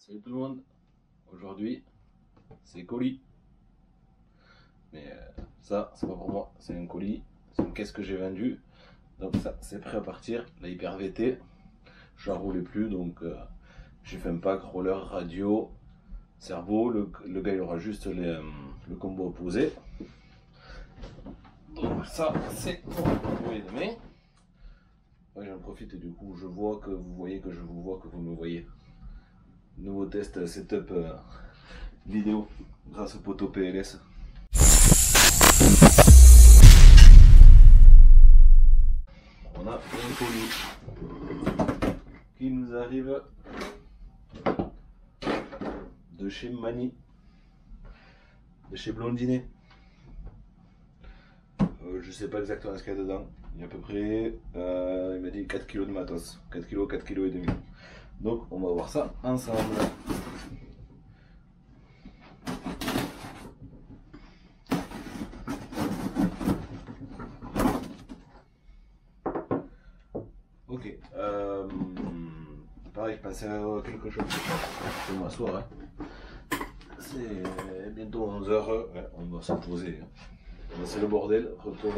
Salut tout le monde, aujourd'hui c'est colis, mais ça c'est pas pour moi, c'est un colis, c'est une caisse que j'ai vendue, donc ça c'est prêt à partir, la Hyper VT, je la roulais plus donc j'ai fait un pack, roller, radio, cerveau, le gars il aura juste le combo opposé, donc ça c'est pour envoyer demain. Ouais, j'en profite et du coup je vois que vous voyez que je vous vois que vous me voyez. Nouveau test setup vidéo grâce au poteau PLS. On a un colis qui nous arrive de chez Mani, de chez Blondinet. Je sais pas exactement ce qu'il y a dedans. Il y a à peu près, il m'a dit 4 kg de matos, 4 kg, 4 kg et demi. Donc on va voir ça ensemble. Ok, pareil, je pensais à quelque chose. Je vais m'asseoir. Hein. C'est bientôt 11h, ouais, on va s'en poser. Hein. C'est le bordel, retour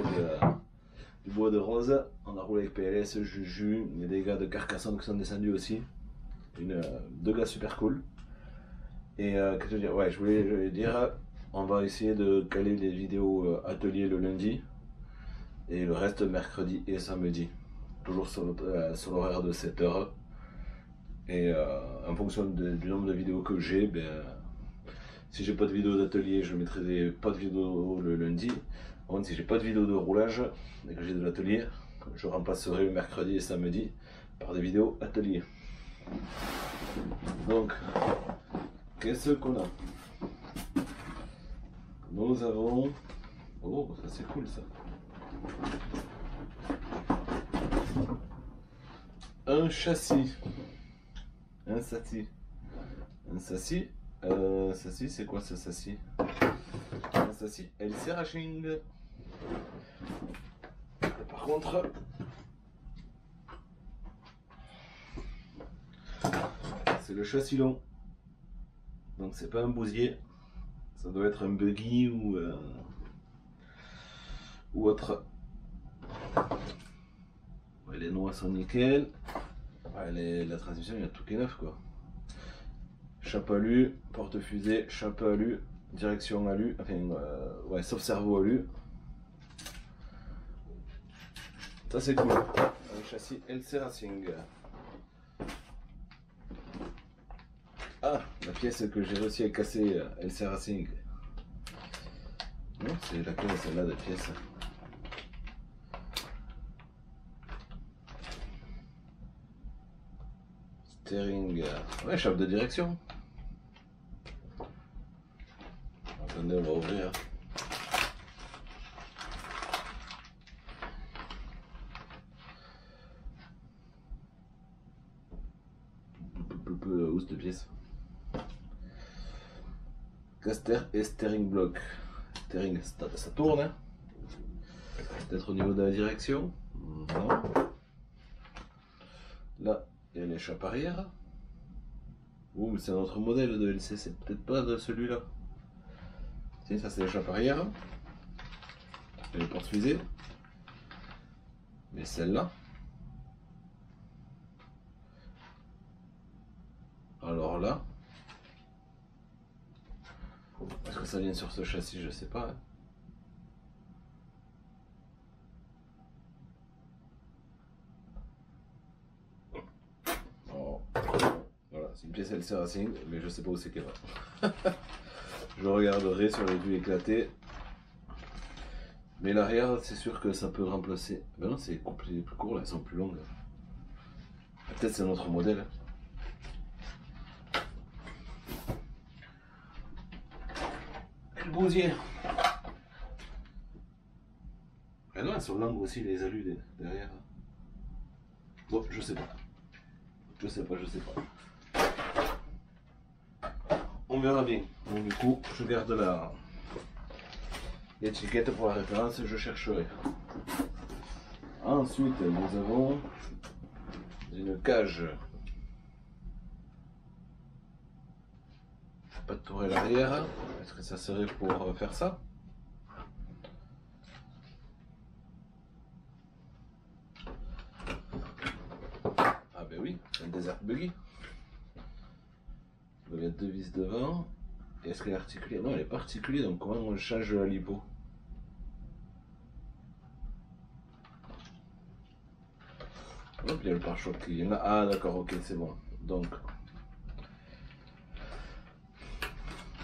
du bois de rose. On a roulé avec PLS, Juju, il y a des gars de Carcassonne qui sont descendus aussi. Deux gars super cool. Et qu'est-ce que je veux dire, ouais, je voulais dire, on va essayer de caler les vidéos atelier le lundi et le reste mercredi et samedi. Toujours sur l'horaire de 7h. Et en fonction du nombre de vidéos que j'ai, ben, si j'ai pas de vidéo d'atelier, je mettrai pas de vidéo le lundi. Par contre, si j'ai pas de vidéo de roulage et que j'ai de l'atelier, je remplacerai le mercredi et samedi par des vidéos atelier. Donc, qu'est-ce qu'on a? Nous avons... Oh, ça c'est cool ça. Un châssis. Un châssis. Un châssis. Châssis, c'est quoi ce châssis? Un châssis LC Racing. Par contre, c'est le châssis long. Donc c'est pas un bousier. Ça doit être un buggy ou autre. Ouais, les noix sont nickel. Ouais, la transmission, il y a tout qui est neuf quoi. Chape alu, porte-fusée, chape alu, direction alu, enfin ouais, sauf cerveau alu. Ça c'est cool. Un châssis LC Racing. Ah, la pièce que j'ai réussi à casser, LC Racing. Non, c'est laquelle celle-là de pièce? Steering. Ouais, chape de direction. Attendez, on va ouvrir. Où cette pièce? Caster et steering block. Steering, ça tourne. Hein, peut-être au niveau de la direction. Non. Là, il y a l'échappe arrière. Ouh, mais c'est un autre modèle de LC, c'est peut-être pas de celui-là. Si, ça c'est l'échappe arrière. Et les porte-fusées. Mais celle-là. Alors là. Est-ce que ça vient sur ce châssis? Je sais pas. Hein. Oh. Voilà, c'est une pièce LC Racing, mais je sais pas où c'est qu'elle va. Je regarderai sur les vues éclatées. Mais l'arrière, c'est sûr que ça peut remplacer. Ben non, c'est plus court là, elles sont plus longues. Peut-être c'est un autre modèle. Le bousier. Ah non, elles sont longues aussi les alus derrière. Bon, je sais pas. Je sais pas. On verra bien. Donc du coup, je garde l'étiquette pour la référence, je chercherai. Ensuite, nous avons une cage. pas de tourelle arrière. Est-ce que ça serait pour faire ça? Ah ben oui, c'est un Desert Buggy. Il y a 2 vis devant. Est-ce qu'elle est articulée? Non, elle n'est pas articulée, donc comment on change la lipo? Hop, il y a le pare-choc qui est là. Ah d'accord, ok, c'est bon. Donc,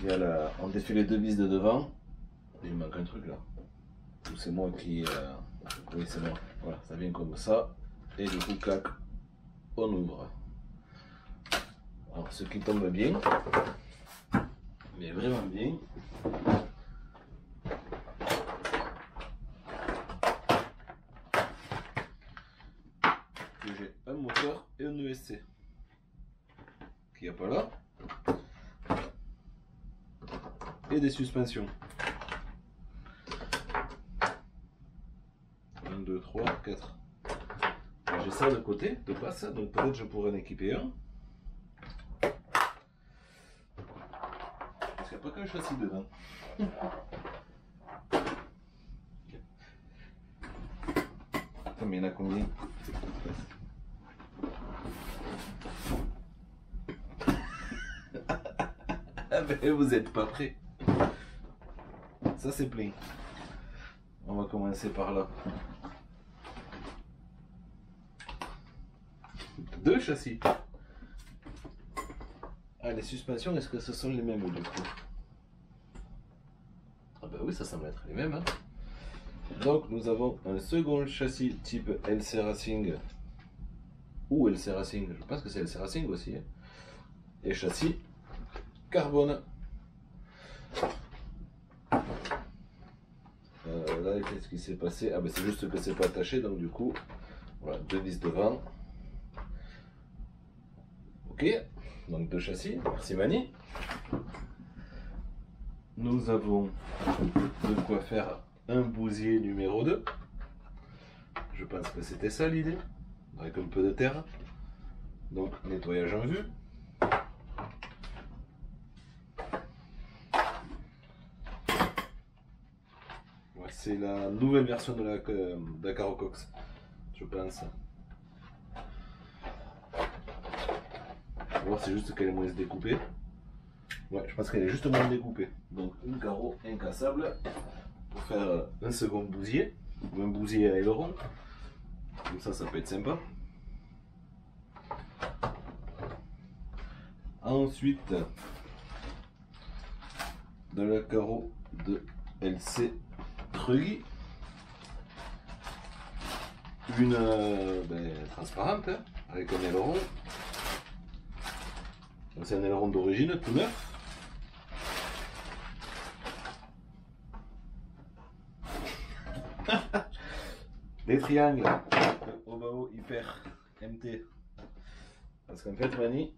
il y a on défait les 2 vis de devant. Il me manque un truc là. Ou c'est moi qui... Oui, c'est moi. Voilà, ça vient comme ça. Et du coup, clac, on ouvre. Alors, ce qui tombe bien, mais vraiment bien, que j'ai un moteur et un ESC qui n'y a pas là, et des suspensions. 1, 2, 3, 4. J'ai ça de côté, de passe, donc peut-être je pourrais en équiper un. Parce qu'il n'y a pas qu'un châssis dedans. Attends, mais il y en a combien? Ah ben vous êtes pas prêts. Ça c'est plein. On va commencer par là. 2 châssis. Ah, les suspensions, est-ce que ce sont les mêmes du coup? Ah bah oui, ça semble être les mêmes. Hein. Donc nous avons un second châssis type LC Racing ou LC Racing, je pense que c'est LC Racing aussi. Hein. Et châssis carbone. Là, qu'est-ce qui s'est passé? Ah bah c'est juste que c'est pas attaché, donc du coup, voilà, 2 vis devant. Ok, donc 2 châssis, merci Mani. Nous avons de quoi faire un bousier numéro 2. Je pense que c'était ça l'idée, avec un peu de terre. Donc nettoyage en vue. Ouais, c'est la nouvelle version de la Carocox, je pense. On va voir, c'est juste qu'elle est moins découpée. Ouais, je pense qu'elle est juste moins découpée. Donc une carreau incassable pour faire un second bousier, ou un bousier à aileron. Comme ça peut être sympa. Ensuite, de la carreau de LC Truggy. Une transparente, hein, avec un aileron. C'est un aileron d'origine, tout neuf. Des triangles Obao Hyper MT. Parce qu'en fait, Mani,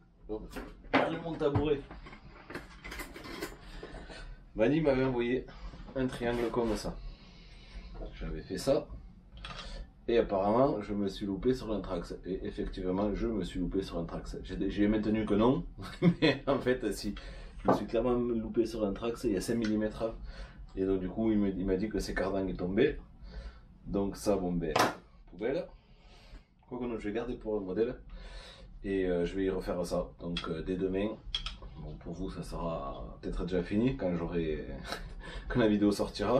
perdu mon tabouret. Mani m'avait envoyé un triangle comme ça. J'avais fait ça. Et apparemment, je me suis loupé sur l'anthrax. Et effectivement, je me suis loupé sur l'anthrax. J'ai maintenu que non. Mais en fait, si. Je me suis clairement loupé sur l'anthrax. Il y a 5 mm. Et donc, du coup, il m'a dit que ses cardans est tombé. Donc, ça, bon, ben, poubelle. Quoi que non, je vais garder pour le modèle. Et je vais y refaire ça. Donc, dès demain. Bon, pour vous, ça sera peut-être déjà fini quand quand la vidéo sortira.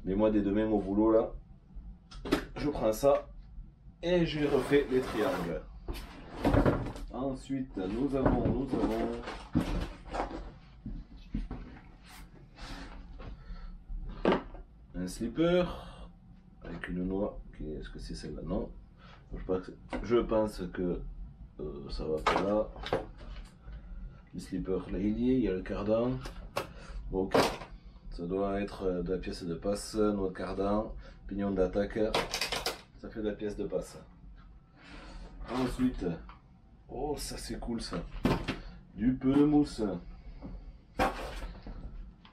Mais moi, dès demain, au boulot, là. Je prends ça et je refais les triangles. Ensuite, nous avons un slipper avec une noix. Est-ce que c'est celle-là? Non. Je pense que ça va pas là. Le slipper là il y a le cardan. Donc ça doit être de la pièce de passe, noix de cardan, pignon d'attaque. Ça fait de la pièce de passe. Ensuite, oh ça c'est cool ça. Du pneumousse.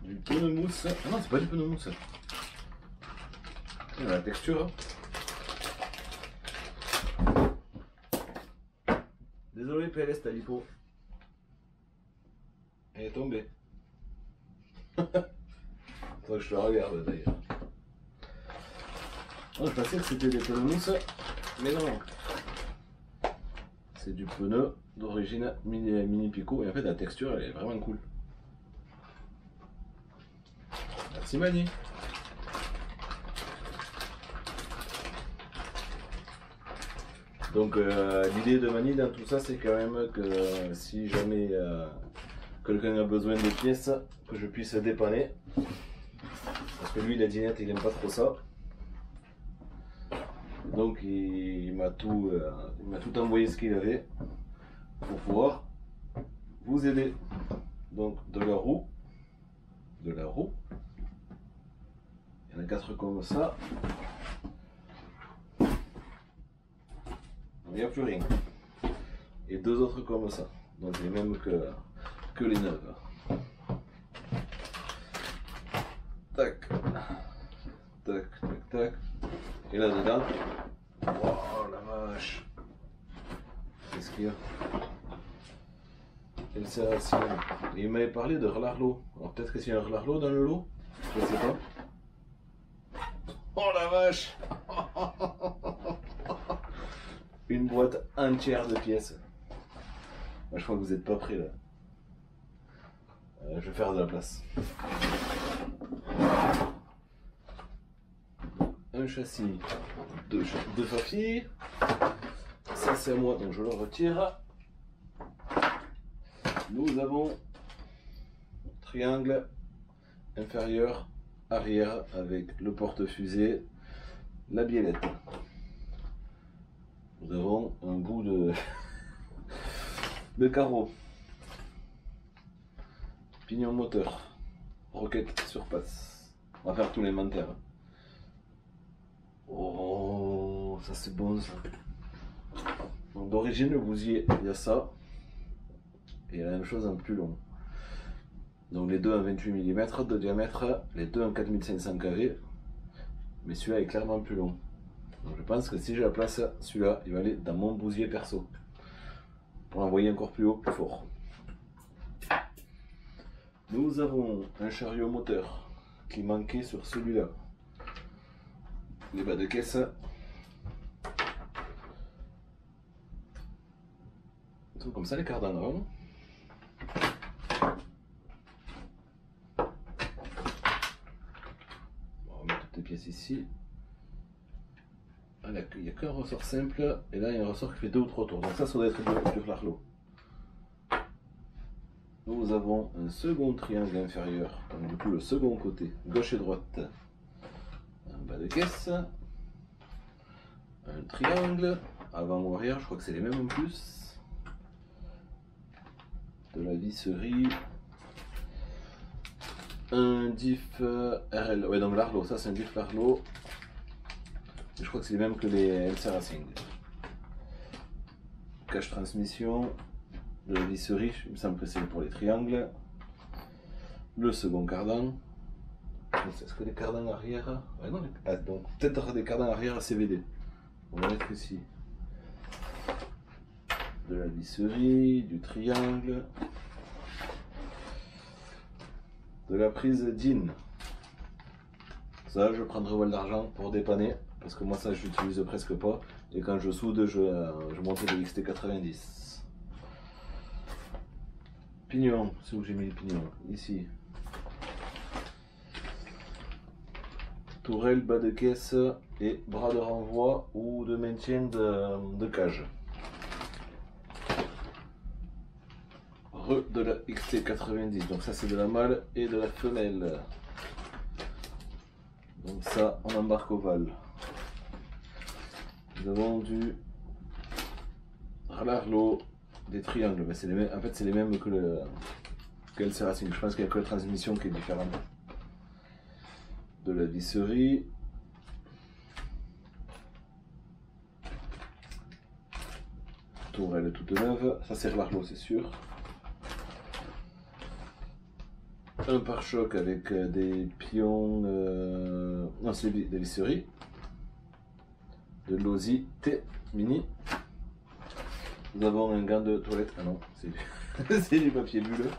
Du pneumousse. Ah non, c'est pas du pneumousse. Il y a la texture. Désolé PLS, ta lipo. Elle est tombée. Toi, je te regarde d'ailleurs. Oh, je pensais que c'était des pneus mousse, mais non. C'est du pneu d'origine mini Pico et en fait la texture elle est vraiment cool. Merci Mani. Donc l'idée de Mani dans tout ça c'est quand même que si jamais quelqu'un a besoin de pièces, que je puisse dépanner. Parce que lui la dinette il aime pas trop ça. Donc il m'a tout envoyé ce qu'il avait pour pouvoir vous aider. Donc de la roue. Il y en a 4 comme ça. Il n'y a plus rien. Et 2 autres comme ça. Donc les mêmes que les neuves. Tac. Tac, tac, tac. Et là dedans. Oh la vache. Qu'est-ce qu'il y a? Elle sert à cinéma. Il m'avait parlé de Relarlo. Alors peut-être que s'il y a un Relarlo dans le lot. Je sais pas. Oh la vache. Une boîte entière de pièces. Moi, je crois que vous n'êtes pas prêts là. Je vais faire de la place. Un châssis de papier. Ça c'est à moi donc je le retire. Nous avons triangle inférieur arrière avec le porte-fusée, la biellette. Nous avons un bout de carreau, pignon moteur, roquette surpasse. On va faire tout l'inventaire. Oh, ça c'est bon ça. Donc d'origine le bousier, il y a ça. Et la même chose en plus long. Donc les deux en 28 mm de diamètre, les deux en 4500 carrés. Mais celui-là est clairement plus long. Donc je pense que si je la place, celui-là, il va aller dans mon bousier perso. Pour l'envoyer encore plus haut, plus fort. Nous avons un chariot moteur qui manquait sur celui-là. Les bas de caisse. Ils sont comme ça les cardans. On va mettre toutes les pièces ici. Ah, il n'y a qu'un ressort simple et là il y a un ressort qui fait 2 ou 3 tours. Donc ça doit être du Relarlo. Nous avons un second triangle inférieur, donc du coup le second côté, gauche et droite. Un bas de caisse. Un triangle, avant ou arrière, je crois que c'est les mêmes en plus. De la visserie. Un diff RL, ouais donc l'Arlo, ça c'est un diff Larlo. Je crois que c'est les mêmes que les LC Racing. Cache transmission, de la visserie, il me semble que c'est pour les triangles. Le second cardan. Est-ce que les cardans arrière, ouais, non, donc peut-être des cardans arrière CVD. On va mettre ici. De la visserie, du triangle. De la prise DIN. Ça, je prendrai voile d'argent pour dépanner. Parce que moi, ça, je l'utilise presque pas. Et quand je soude, je monte des XT90. Pignon, c'est où j'ai mis le pignon. Ici. Tourelle, bas de caisse et bras de renvoi ou de maintien de cage. De la XT90, donc ça c'est de la mâle et de la femelle. Donc ça on embarque au val. Nous avons du Relarlo, des triangles, mais c'est les mêmes, en fait c'est les mêmes que le LC Racing. Je pense qu'il n'y a que la transmission qui est différente. De la visserie. Tourelle toute neuve, ça c'est Relarlo c'est sûr. Un pare-choc avec des pions, non c'est des visseries, de l'Osi T mini. Nous avons un gant de toilette, ah non, c'est du papier bulle.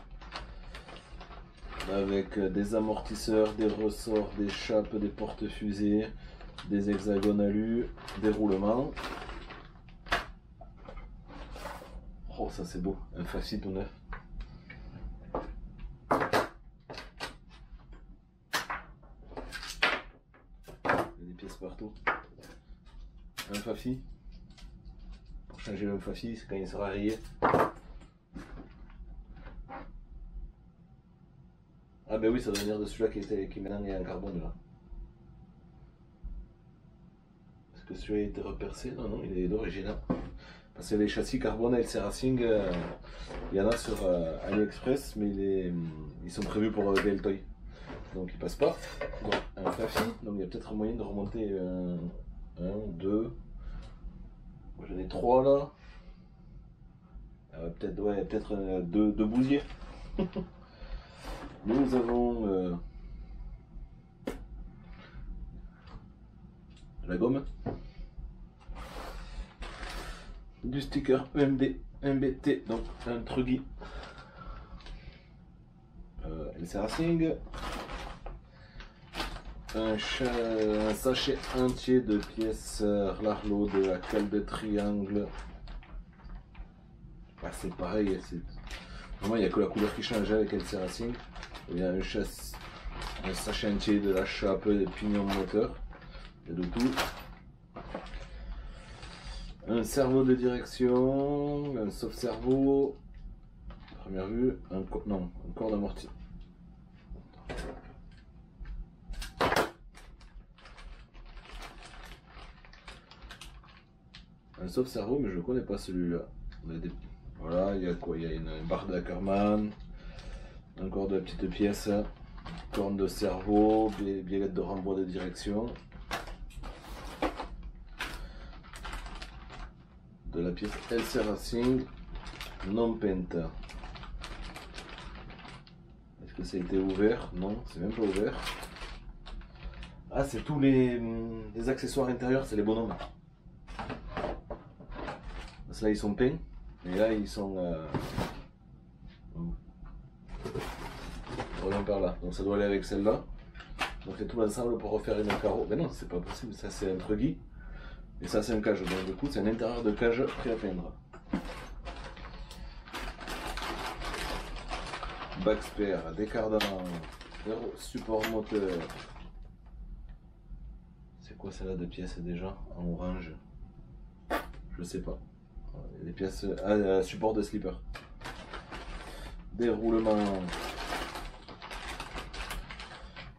avec des amortisseurs, des ressorts, des chapes, des porte-fusées, des hexagones alu, des roulements. Oh, ça c'est beau, un fascie tout neuf. Il y a des pièces partout. Un fafi. Pour changer le fafi, c'est quand il sera rayé. Ah ben oui, ça doit venir de celui-là qui maintenant est en carbone là. Est-ce que celui-là a été repercé? Non, non, il est d'origine. Parce que les châssis carbone LC Racing, il y en a sur AliExpress, mais ils sont prévus pour Deltoy. Donc ils passent pas. Donc un fafi, donc il y a peut-être moyen de remonter un, deux. Moi j'en ai trois là. Peut-être ouais, peut-être deux bousiers. Nous avons la gomme, du sticker EMD, MBT, donc un truggy LC Racing, un sachet entier de pièces Larlo de la cale de triangle. Ah, c'est pareil, vraiment il n'y a que la couleur qui change avec LC Racing. Il y a un sachet entier de la chape, des pignons moteur, il y a de tout. Un cerveau de direction, un soft cerveau, première vue, un corps d'amorti. Un soft cerveau, mais je ne connais pas celui-là. Voilà, il y a quoi? Il y a une barre d'Ackerman, encore de petites pièces, corne de cerveau, biellette de renvoi de direction. De la pièce LC Racing non penta. Est-ce que ça a été ouvert? Non, c'est même pas ouvert. Ah, c'est tous les accessoires intérieurs, c'est les bonhommes. Parce que là ils sont peints, et là ils sont reviens par là. Donc ça doit aller avec celle-là. Donc c'est tout l'ensemble pour refaire une carreau. Mais non, c'est pas possible, ça c'est un truggy. Et ça c'est un cage, donc du coup c'est un intérieur de cage prêt à peindre. Backspare, décardant, support moteur. C'est quoi celle-là de pièces déjà en orange? Je sais pas. Les pièces support de slipper. Déroulement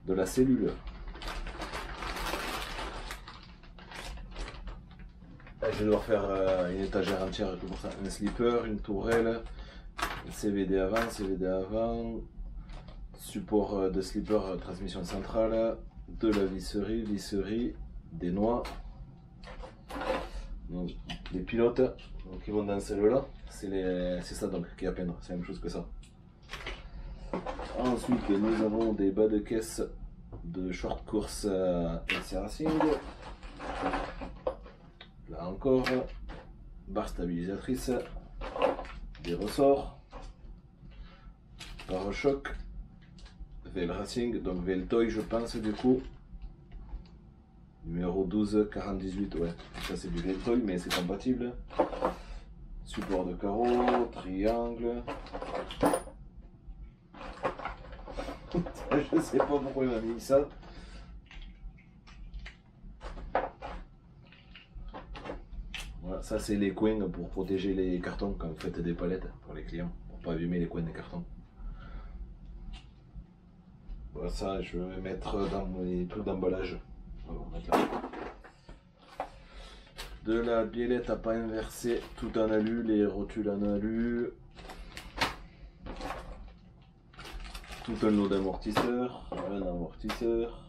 de la cellule. Je vais devoir faire une étagère entière pour ça. Un slipper, une tourelle, CVD avant, support de slipper, transmission centrale, de la visserie, des noix. Donc, les pilotes donc, qui vont dans celle-là, c'est ça donc qui est à peindre, c'est la même chose que ça. Ensuite, nous avons des bas de caisse de short course LC Racing. Là encore, barre stabilisatrice, des ressorts, pare-choc, VL Racing, donc VL Toy je pense du coup. Numéro 1248, ouais, ça c'est du VL Toy mais c'est compatible. Support de carreau, triangle. Je sais pas pourquoi il m'a mis ça. Voilà, ça c'est les coins pour protéger les cartons quand vous faites des palettes pour les clients, pour pas abîmer les coins des cartons. Voilà, ça je vais mettre dans mes trucs d'emballage. De la biellette à pas inversée, tout en alu, les rotules en alu. Tout un lot d'amortisseurs, un amortisseur,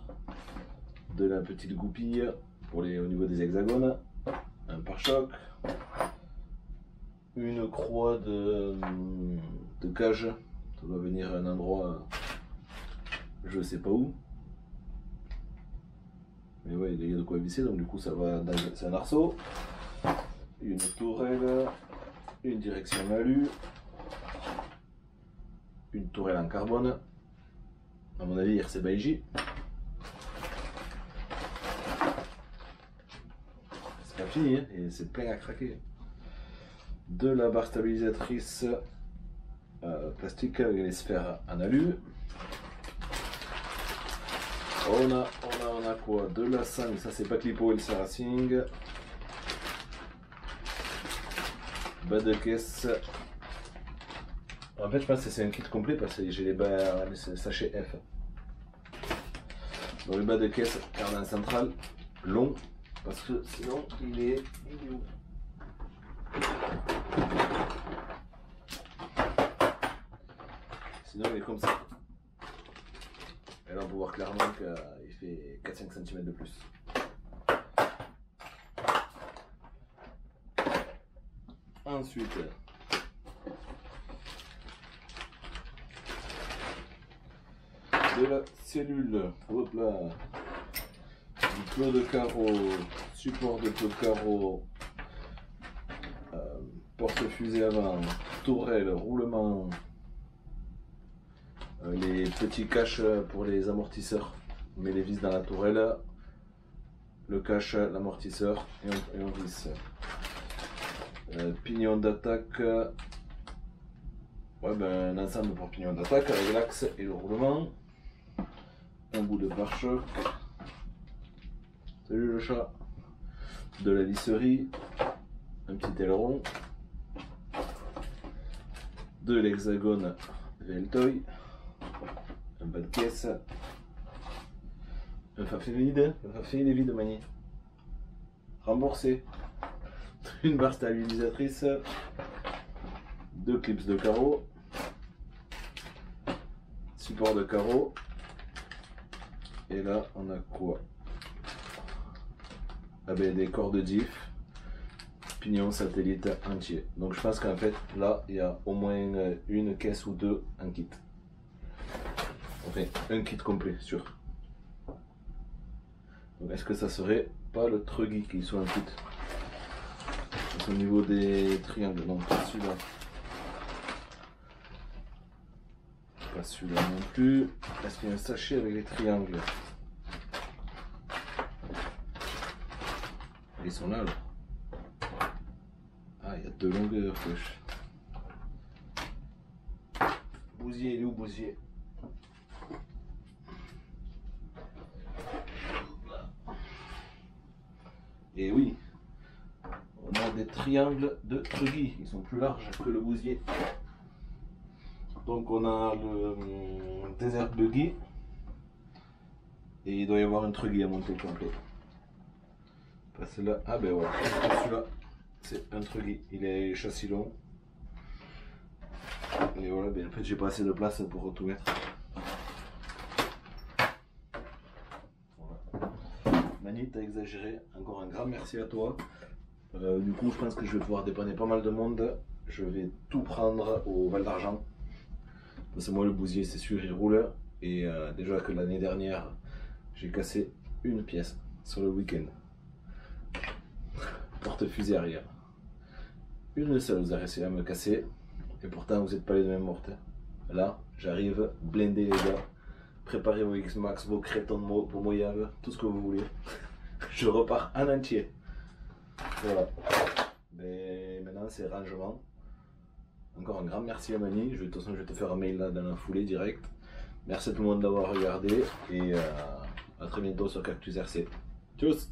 de la petite goupille pour au niveau des hexagones, un pare-choc, une croix de cage, ça doit venir à un endroit, je sais pas où, mais ouais il y a de quoi visser donc du coup ça va dans c'est un arceau, une tourelle, une direction alu, une tourelle en carbone, à mon avis RC Baiji. C'est pas fini hein, et c'est plein à craquer. De la barre stabilisatrice plastique avec les sphères en alu. On a quoi? De la sangle, ça c'est pas Clipo et le Saracing. Bas de caisse. En fait, je pense que c'est un kit complet parce que j'ai les sachets F. Dans le bas de caisse, cardan central long parce que sinon il est où? Sinon il est comme ça. Et là on peut voir clairement qu'il fait 4-5 cm de plus. Ensuite, de la cellule, hop là, du clos de carreau, support de clos de carreau, porte-fusée avant, tourelle, roulement, les petits caches pour les amortisseurs. On met les vis dans la tourelle, le cache, l'amortisseur et on visse. Pignon d'attaque, ouais, ben, un ensemble pour pignon d'attaque avec l'axe et le roulement. Un bout de pare-choc. Salut le chat. De la lisserie. Un petit aileron. De l'hexagone Veltoy. Un bas de caisse. Un fafélide vide manier. Remboursé. Une barre stabilisatrice. Deux clips de carreau. Support de carreau. Et là, on a quoi? Ah ben, des corps de diff, pignon satellite entier. Donc je pense qu'en fait, là, il y a au moins une caisse ou deux en kit. Enfin, un kit complet, sûr. Donc est-ce que ça serait pas le Truggy qui soit en kit? Au niveau des triangles, donc pas celui-là. Pas celui-là non plus. Est-ce qu'il y a un sachet avec les triangles? Ils sont là, là. Ah, il y a deux longueurs, gauche. Bousier, il est où Bousier? Et oui, on a des triangles de Truggy. Ils sont plus larges que le Bousier. Donc on a le Desert Buggy et il doit y avoir un Truggy à monter complet. Parce que là, ah ben voilà, celui-là c'est un Truggy, il est châssis long. Et voilà, ben en fait j'ai pas assez de place pour tout mettre. Voilà. Mani, t'as exagéré, encore un grand merci à toi. Du coup je pense que je vais pouvoir dépanner pas mal de monde. Je vais tout prendre au Val d'Argent. Parce que moi le Bousier c'est sûr il roule. Et déjà que l'année dernière j'ai cassé une pièce sur le week-end. Porte-fusée arrière. Une seule vous a réussi à me casser. Et pourtant vous n'êtes pas les mêmes mortes. Là j'arrive blindé les gars. Préparez vos X-Max, vos crétons de mots, vos moyaves, tout ce que vous voulez. Je repars en entier. Voilà. Mais maintenant c'est rangement. Encore un grand merci à Mani. De toute façon je vais te faire un mail là dans la foulée direct. Merci à tout le monde d'avoir regardé. Et à très bientôt sur Cactus RC. Tchuss.